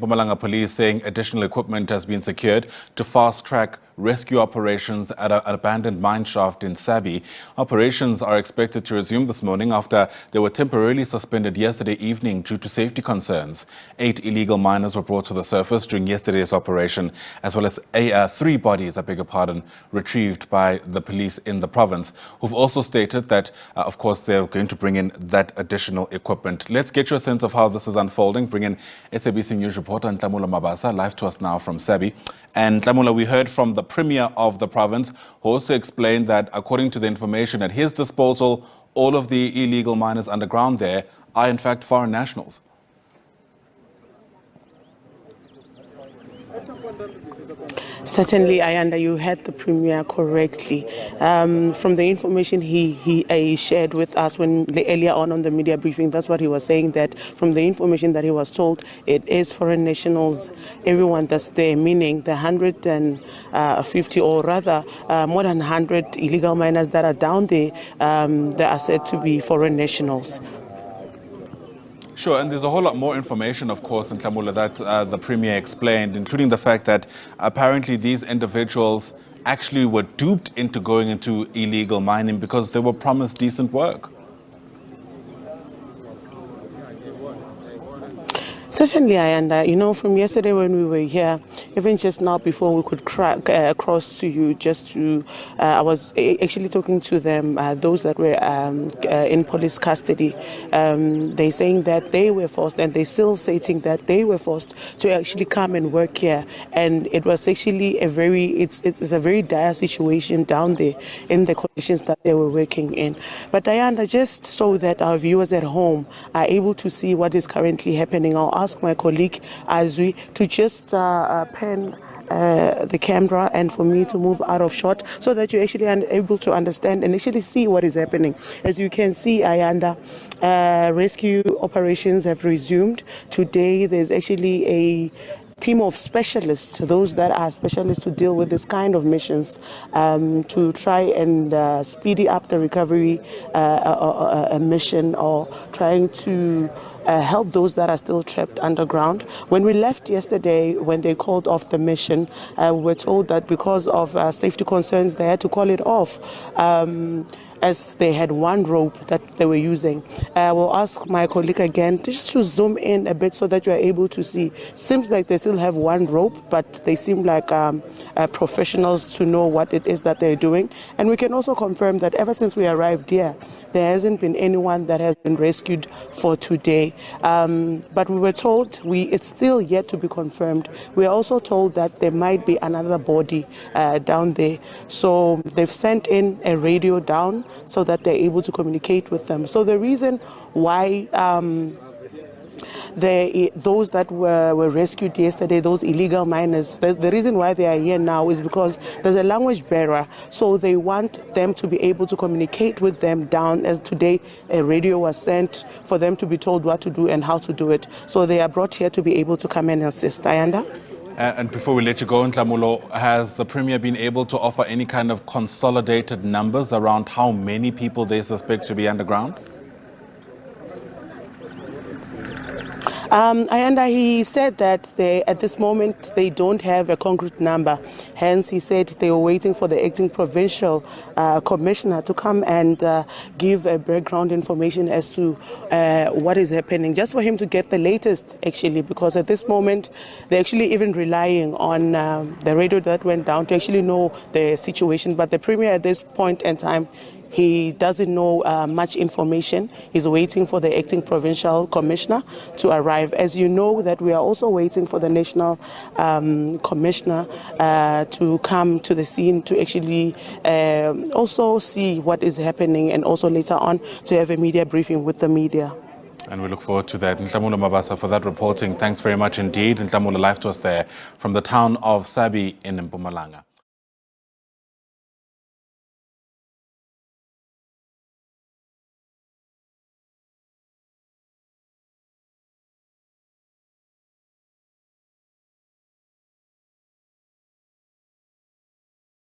Mpumalanga Police saying additional equipment has been secured to fast-track rescue operations at an abandoned mine shaft in Sabie. Operations are expected to resume this morning after they were temporarily suspended yesterday evening due to safety concerns. 8 illegal miners were brought to the surface during yesterday's operation, as well as 3 bodies, retrieved by the police in the province, who've also stated that, of course, they're going to bring in that additional equipment. Let's get you a sense of how this is unfolding. Bring in SABC News reporter Nhlamulo Mabasa, live to us now from Sabie. And Nhlamulo, we heard from the Premier of the province, who also explained that, according to the information at his disposal, all of the illegal miners underground there are in fact foreign nationals. Certainly, Ayanda, you heard the Premier correctly. From the information he shared with us earlier on the media briefing, that's what he was saying, that from the information that he was told, it is foreign nationals, everyone that's there, meaning the 150 or rather more than 100 illegal miners that are down there, they are said to be foreign nationals. Sure, and there's a whole lot more information, of course, in Nhlamulo that the Premier explained, including the fact that apparently these individuals actually were duped into going into illegal mining because they were promised decent work. Certainly, Ayanda, from yesterday when we were here, even just now before we could cross to you, I was actually talking to them, those that were in police custody. They saying that they were forced, and they still stating that they were forced to actually come and work here. And it was actually it's a very dire situation down there in the conditions that they were working in. But Ayanda, just so that our viewers at home are able to see what is currently happening, I'll ask my colleague Azwi to just pen the camera and for me to move out of shot so that you actually are able to understand and actually see what is happening. As you can see, Ayanda, rescue operations have resumed. Today there's actually a team of specialists, those that are specialists to deal with this kind of missions, to try and speed up the recovery mission, or trying to help those that are still trapped underground. When we left yesterday, when they called off the mission, we were told that because of safety concerns, they had to call it off, as they had one rope that they were using. We'll ask my colleague again just to zoom in a bit so that you are able to see. Seems like they still have one rope, but they seem like professionals to know what it is that they're doing. And we can also confirm that ever since we arrived here, there hasn't been anyone that has been rescued for today. But we were told, it's still yet to be confirmed. We are also told that there might be another body down there. So they've sent in a radio down so that they're able to communicate with them. So the reason why those that were rescued yesterday, those illegal miners, the reason why they are here now is because there's a language barrier. So they want them to be able to communicate with them down, as today a radio was sent for them to be told what to do and how to do it. So they are brought here to be able to come and assist. Ayanda? And before we let you go, Nhlamulo, has the Premier been able to offer any kind of consolidated numbers around how many people they suspect to be underground? Ayanda, he said that at this moment they don't have a concrete number. Hence, he said they were waiting for the acting provincial commissioner to come and give a background information as to what is happening, just for him to get the latest, actually, because at this moment they're actually even relying on the radio that went down to actually know the situation. But the Premier at this point in time, he doesn't know much information. He's waiting for the acting provincial commissioner to arrive. As you know, that we are also waiting for the national commissioner to come to the scene to actually also see what is happening, and also later on to have a media briefing with the media. And we look forward to that. Nhlamulo Mabasa for that reporting. Thanks very much indeed. Nhlamulo, live to us there from the town of Sabie in Mpumalanga.